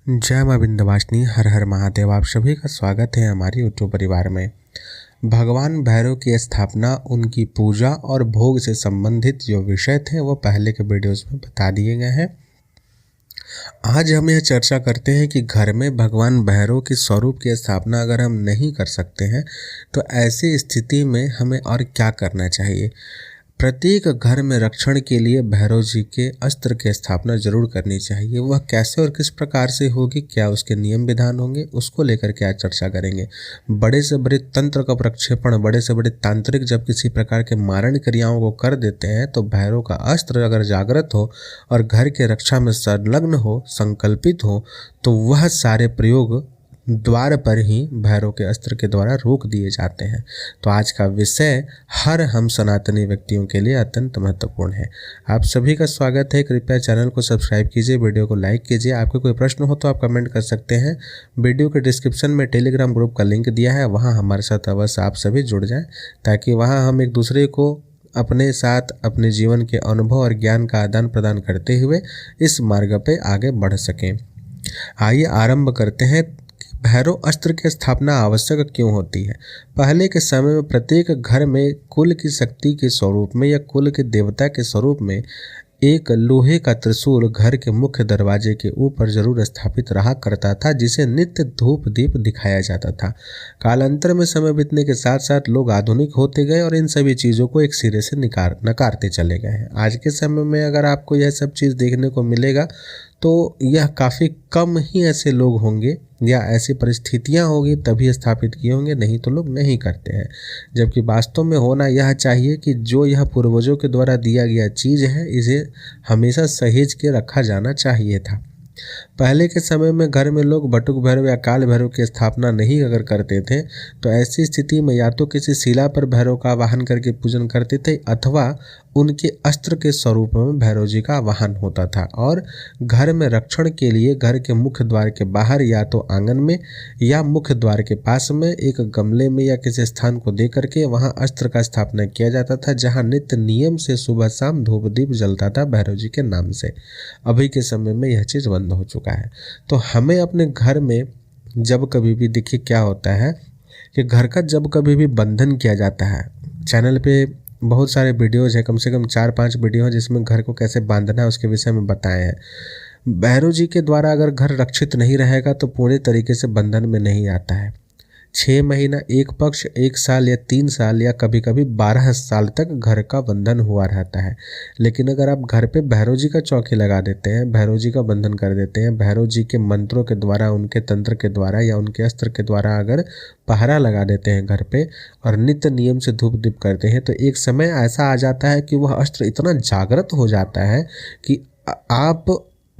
जय मां विंध्यवासिनी, हर हर महादेव। आप सभी का स्वागत है हमारे यूट्यूब परिवार में। भगवान भैरव की स्थापना, उनकी पूजा और भोग से संबंधित जो विषय थे वो पहले के वीडियोस में बता दिए गए हैं। आज हम यह चर्चा करते हैं कि घर में भगवान भैरव के स्वरूप की स्थापना अगर हम नहीं कर सकते हैं तो ऐसी स्थिति में हमें और क्या करना चाहिए। प्रत्येक घर में रक्षण के लिए भैरव जी के अस्त्र की स्थापना जरूर करनी चाहिए। वह कैसे और किस प्रकार से होगी, क्या उसके नियम विधान होंगे, उसको लेकर के आज चर्चा करेंगे। बड़े से बड़े तंत्र का प्रक्षेपण, बड़े से बड़े तांत्रिक जब किसी प्रकार के मारण क्रियाओं को कर देते हैं तो भैरव का अस्त्र अगर जागृत हो और घर के रक्षा में संलग्न हो, संकल्पित हो, तो वह सारे प्रयोग द्वार पर ही भैरव के अस्त्र के द्वारा रोक दिए जाते हैं। तो आज का विषय हर हम सनातनी व्यक्तियों के लिए अत्यंत महत्वपूर्ण है। आप सभी का स्वागत है। कृपया चैनल को सब्सक्राइब कीजिए, वीडियो को लाइक कीजिए। आपके कोई प्रश्न हो तो आप कमेंट कर सकते हैं। वीडियो के डिस्क्रिप्शन में टेलीग्राम ग्रुप का लिंक दिया है, वहाँ हमारे साथ अवश्य आप सभी जुड़ जाएं ताकि वहाँ हम एक दूसरे को अपने साथ अपने जीवन के अनुभव और ज्ञान का आदान प्रदान करते हुए इस मार्ग पे आगे बढ़ सकें। आइए आरंभ करते हैं। भैरव अस्त्र की स्थापना आवश्यक क्यों होती है। पहले के समय में प्रत्येक घर में कुल की शक्ति के स्वरूप में या कुल के देवता के स्वरूप में एक लोहे का त्रिशूल घर के मुख्य दरवाजे के ऊपर जरूर स्थापित रहा करता था, जिसे नित्य धूप दीप दिखाया जाता था। कालांतर में समय बीतने के साथ साथ लोग आधुनिक होते गए और इन सभी चीज़ों को एक सिरे से नकारते चले गए हैं। आज के समय में अगर आपको यह सब चीज़ देखने को मिलेगा तो यह काफ़ी कम ही ऐसे लोग होंगे या ऐसी परिस्थितियां होगी तभी स्थापित किए होंगे, नहीं तो लोग नहीं करते हैं। जबकि वास्तव में होना यह चाहिए कि जो यह पूर्वजों के द्वारा दिया गया चीज़ है इसे हमेशा सहेज के रखा जाना चाहिए था। पहले के समय में घर में लोग बटुक भैरव या काल भैरव की स्थापना नहीं अगर करते थे तो ऐसी स्थिति में या तो किसी शिला पर भैरव का आवाहन करके पूजन करते थे अथवा उनके अस्त्र के स्वरूप में भैरव जी का आवाहन होता था। और घर में रक्षण के लिए घर के मुख्य द्वार के बाहर या तो आंगन में या मुख्य द्वार के पास में एक गमले में या किसी स्थान को दे करके वहां अस्त्र का स्थापना किया जाता था, जहां नित्य नियम से सुबह शाम धूप दीप जलता था भैरव जी के नाम से। अभी के समय में यह चीज़ बंद हो चुका है। तो हमें अपने घर में जब कभी भी, देखिए क्या होता है कि घर का जब कभी भी बंधन किया जाता है, चैनल पे बहुत सारे वीडियोज़ हैं, कम से कम 4-5 वीडियो हैं जिसमें घर को कैसे बांधना है उसके विषय में बताए हैं। भैरव जी के द्वारा अगर घर रक्षित नहीं रहेगा तो पूरे तरीके से बंधन में नहीं आता है। 6 महीना, एक पक्ष, 1 साल या 3 साल या कभी कभी 12 साल तक घर का बंधन हुआ रहता है। लेकिन अगर आप घर पे भैरव जी का चौकी लगा देते हैं, भैरव जी का बंधन कर देते हैं, भैरव जी के मंत्रों के द्वारा, उनके तंत्र के द्वारा या उनके अस्त्र के द्वारा अगर पहरा लगा देते हैं घर पे और नित्य नियम से धूप दीप करते हैं तो एक समय ऐसा आ जाता है कि वह अस्त्र इतना जागृत हो जाता है कि आप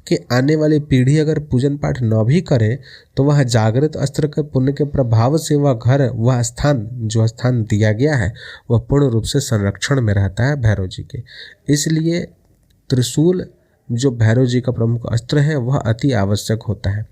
कि आने वाली पीढ़ी अगर पूजन पाठ न भी करे तो वह जागृत अस्त्र के पुण्य के प्रभाव से वह घर, वह स्थान, जो स्थान दिया गया है वह पूर्ण रूप से संरक्षण में रहता है भैरव जी के। इसलिए त्रिशूल जो भैरव जी का प्रमुख अस्त्र है वह अति आवश्यक होता है।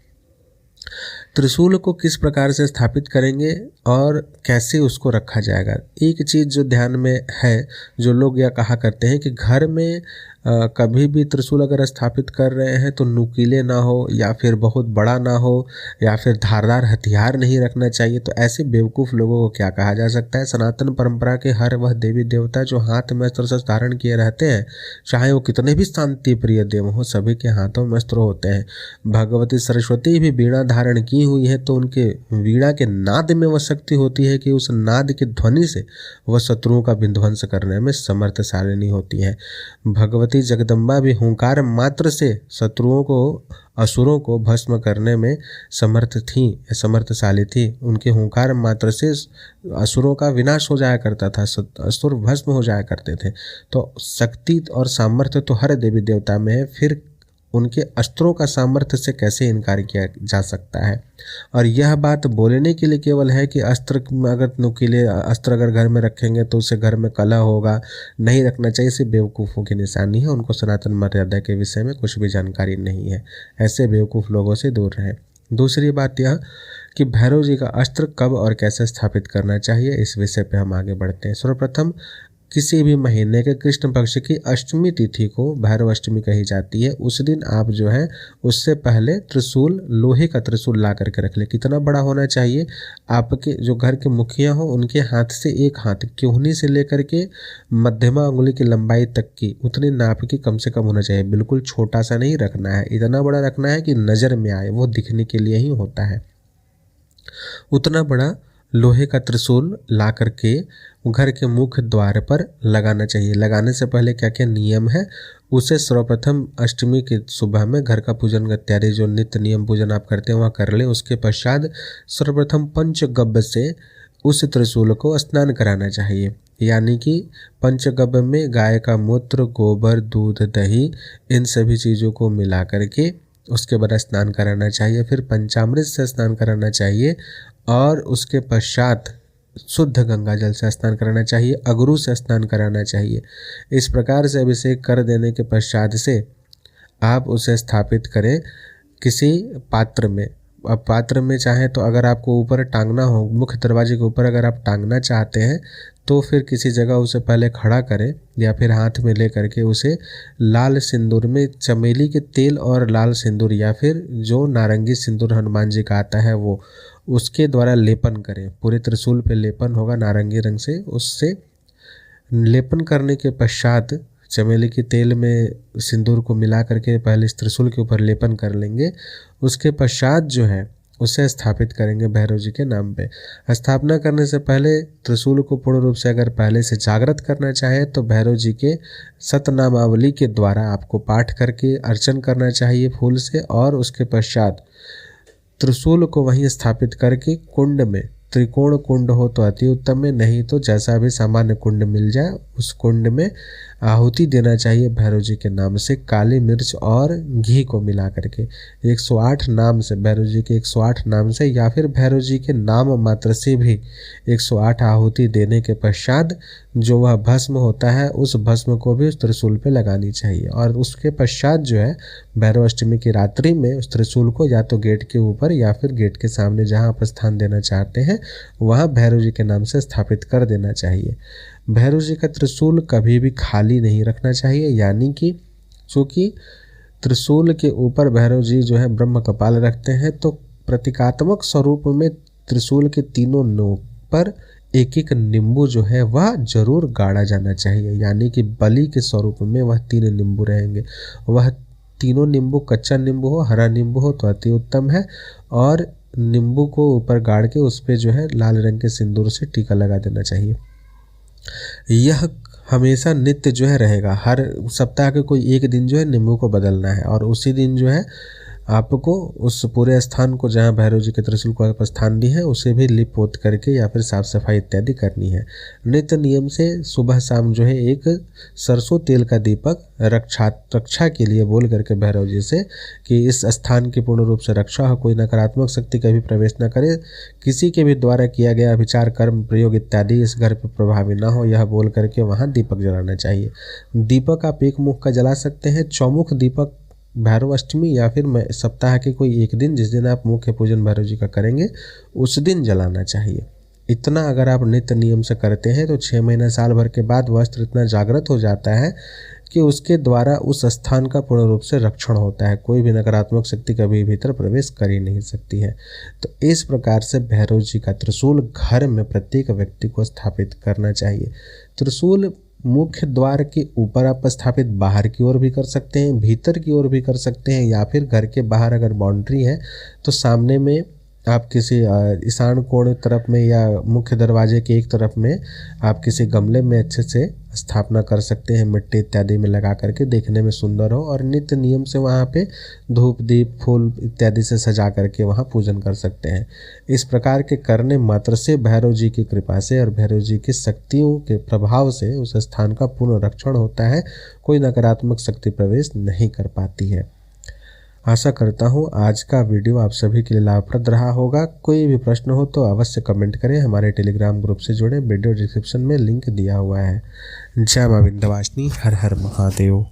त्रिशूल को किस प्रकार से स्थापित करेंगे और कैसे उसको रखा जाएगा। एक चीज़ जो ध्यान में है, जो लोग यह कहा करते हैं कि घर में कभी भी त्रिशूल अगर स्थापित कर रहे हैं तो नुकीले ना हो या फिर बहुत बड़ा ना हो या फिर धारदार हथियार नहीं रखना चाहिए। तो ऐसे बेवकूफ़ लोगों को क्या कहा जा सकता है। सनातन परंपरा के हर वह देवी देवता जो हाथ में अस्त्र शस्त्र धारण किए रहते हैं, चाहे वो कितने भी शांति प्रिय देव हों, सभी के हाथों में अस्त्र होते हैं। भगवती सरस्वती भी वीणा धारण की हुई है तो उनके वीणा के नाद में वह शक्ति होती है कि उस नाद की ध्वनि से वह शत्रुओं का विध्वंस करने में समर्थशालिनी होती है। भगवती जगदम्बा भी हुंकार मात्र से शत्रुओं को, असुरों को भस्म करने में समर्थ थी, समर्थशाली थी। उनके हुंकार मात्र से असुरों का विनाश हो जाया करता था, असुर भस्म हो जाया करते थे। तो शक्ति और सामर्थ्य तो हर देवी देवता में है, फिर उनके अस्त्रों का सामर्थ्य से कैसे इनकार किया जा सकता है। और यह बात बोलने के लिए केवल है कि अस्त्र अगर नुकीले अस्त्र अगर घर में रखेंगे तो उससे घर में कलह होगा, नहीं रखना चाहिए, इसे बेवकूफ़ों की निशानी है। उनको सनातन मर्यादा के विषय में कुछ भी जानकारी नहीं है। ऐसे बेवकूफ़ लोगों से दूर रहें। दूसरी बात यह कि भैरव जी का अस्त्र कब और कैसे स्थापित करना चाहिए, इस विषय पे हम आगे बढ़ते हैं। सर्वप्रथम किसी भी महीने के कृष्ण पक्ष की अष्टमी तिथि को भैरव अष्टमी कही जाती है। उस दिन आप जो है उससे पहले त्रिशूल, लोहे का त्रिशूल ला करके रख ले। कितना बड़ा होना चाहिए? आपके जो घर के मुखिया हो उनके हाथ से एक हाथ, क्यूहनी से लेकर के मध्यमा अंगुली की लंबाई तक की उतनी नाप की कम से कम होना चाहिए। बिल्कुल छोटा सा नहीं रखना है, इतना बड़ा रखना है कि नज़र में आए, वो दिखने के लिए ही होता है। उतना बड़ा लोहे का त्रिशूल ला करके घर के मुख्य द्वार पर लगाना चाहिए। लगाने से पहले क्या क्या नियम है, उसे सर्वप्रथम अष्टमी की सुबह में घर का पूजन इत्यादि जो नित्य नियम पूजन आप करते हैं वहाँ कर लें। उसके पश्चात सर्वप्रथम पंचगव्य से उस त्रिशूल को स्नान कराना चाहिए। यानी कि पंचगव्य में गाय का मूत्र, गोबर, दूध, दही, इन सभी चीज़ों को मिला करके उसके बाद स्नान कराना चाहिए। फिर पंचामृत से स्नान कराना चाहिए और उसके पश्चात शुद्ध गंगा जल से स्नान कराना चाहिए, अगरू से स्नान कराना चाहिए। इस प्रकार से अभिषेक कर देने के पश्चात से आप उसे स्थापित करें किसी पात्र में। अब पात्र में चाहें तो अगर आपको ऊपर टांगना हो, मुख्य दरवाजे के ऊपर अगर आप टांगना चाहते हैं तो फिर किसी जगह उसे पहले खड़ा करें या फिर हाथ में ले करके उसे लाल सिंदूर में चमेली के तेल और लाल सिंदूर या फिर जो नारंगी सिंदूर हनुमान जी का आता है वो, उसके द्वारा लेपन करें। पूरे त्रिशूल पे लेपन होगा नारंगी रंग से। उससे लेपन करने के पश्चात चमेली के तेल में सिंदूर को मिला करके पहले इस त्रिशूल के ऊपर लेपन कर लेंगे। उसके पश्चात जो है उसे स्थापित करेंगे भैरव जी के नाम पे। स्थापना करने से पहले त्रिशूल को पूर्ण रूप से अगर पहले से जागृत करना चाहे तो भैरव जी के सतनामावली के द्वारा आपको पाठ करके अर्चन करना चाहिए फूल से। और उसके पश्चात त्रिशूल को वहीं स्थापित करके कुंड में, त्रिकोण कुंड हो तो अति उत्तम है, नहीं तो जैसा भी सामान्य कुंड मिल जाए उस कुंड में आहुति देना चाहिए भैरव जी के नाम से। काली मिर्च और घी को मिला करके 108 नाम से, भैरव जी के 108 नाम से या फिर भैरव जी के नाम मात्र से भी 108 आहुति देने के पश्चात जो वह भस्म होता है उस भस्म को भी उस त्रिशूल पे लगानी चाहिए। और उसके पश्चात जो है भैरव अष्टमी की रात्रि में उस त्रिशूल को या तो गेट के ऊपर या फिर गेट के सामने जहाँ आप स्थान देना चाहते हैं वहाँ भैरव जी के नाम से स्थापित कर देना चाहिए। भैरव जी का त्रिशूल कभी भी खाली नहीं रखना चाहिए। यानी कि चूँकि त्रिशूल के ऊपर भैरव जी जो है ब्रह्म कपाल रखते हैं तो प्रतीकात्मक स्वरूप में त्रिशूल के तीनों नोक पर एक एक नींबू जो है वह जरूर गाड़ा जाना चाहिए। यानी कि बलि के स्वरूप में वह 3 नींबू रहेंगे। वह तीनों नींबू, कच्चा नींबू हो, हरा नींबू हो तो अति उत्तम है। और नींबू को ऊपर गाड़ के उस पर जो है लाल रंग के सिंदूर से टीका लगा देना चाहिए। यह हमेशा नित्य जो है रहेगा। हर सप्ताह के कोई एक दिन जो है नींबू को बदलना है और उसी दिन जो है आपको उस पूरे स्थान को जहाँ भैरव जी के त्रिशूल को आप स्थान दी है उसे भी लिप पोत करके या फिर साफ सफाई इत्यादि करनी है। नित्य नियम से सुबह शाम जो है एक सरसों तेल का दीपक रक्षा के लिए बोल करके भैरव जी से कि इस स्थान की पूर्ण रूप से रक्षा हो, कोई नकारात्मक शक्ति कभी प्रवेश न करे, किसी के भी द्वारा किया गया विचार कर्म प्रयोग इत्यादि इस घर पर प्रभावी न हो, यह बोल करके वहाँ दीपक जलाना चाहिए। दीपक आप एक मुख का जला सकते हैं। चौमुख दीपक भैरव अष्टमी या फिर सप्ताह के कोई एक दिन जिस दिन आप मुख्य पूजन भैरव जी का करेंगे उस दिन जलाना चाहिए। इतना अगर आप नित्य नियम से करते हैं तो 6 महीने साल भर के बाद वस्त्र इतना जागृत हो जाता है कि उसके द्वारा उस स्थान का पूर्ण रूप से रक्षण होता है। कोई भी नकारात्मक शक्ति कभी भीतर प्रवेश कर ही नहीं सकती है। तो इस प्रकार से भैरव जी का त्रिशूल घर में प्रत्येक व्यक्ति को स्थापित करना चाहिए। त्रिशूल मुख्य द्वार के ऊपर आप स्थापित बाहर की ओर भी कर सकते हैं, भीतर की ओर भी कर सकते हैं, या फिर घर के बाहर अगर बाउंड्री है तो सामने में आप किसी ईशान कोण तरफ में या मुख्य दरवाजे के एक तरफ में आप किसी गमले में अच्छे से स्थापना कर सकते हैं, मिट्टी इत्यादि में लगा करके देखने में सुंदर हो। और नित्य नियम से वहाँ पे धूप दीप फूल इत्यादि से सजा करके वहाँ पूजन कर सकते हैं। इस प्रकार के करने मात्र से भैरव जी की कृपा से और भैरव जी की शक्तियों के प्रभाव से उस स्थान का पूर्ण रक्षण होता है, कोई नकारात्मक शक्ति प्रवेश नहीं कर पाती है। आशा करता हूँ आज का वीडियो आप सभी के लिए लाभप्रद रहा होगा। कोई भी प्रश्न हो तो अवश्य कमेंट करें, हमारे टेलीग्राम ग्रुप से जुड़े, वीडियो डिस्क्रिप्शन में लिंक दिया हुआ है। जय मां विंध्यवासिनी, हर हर महादेव।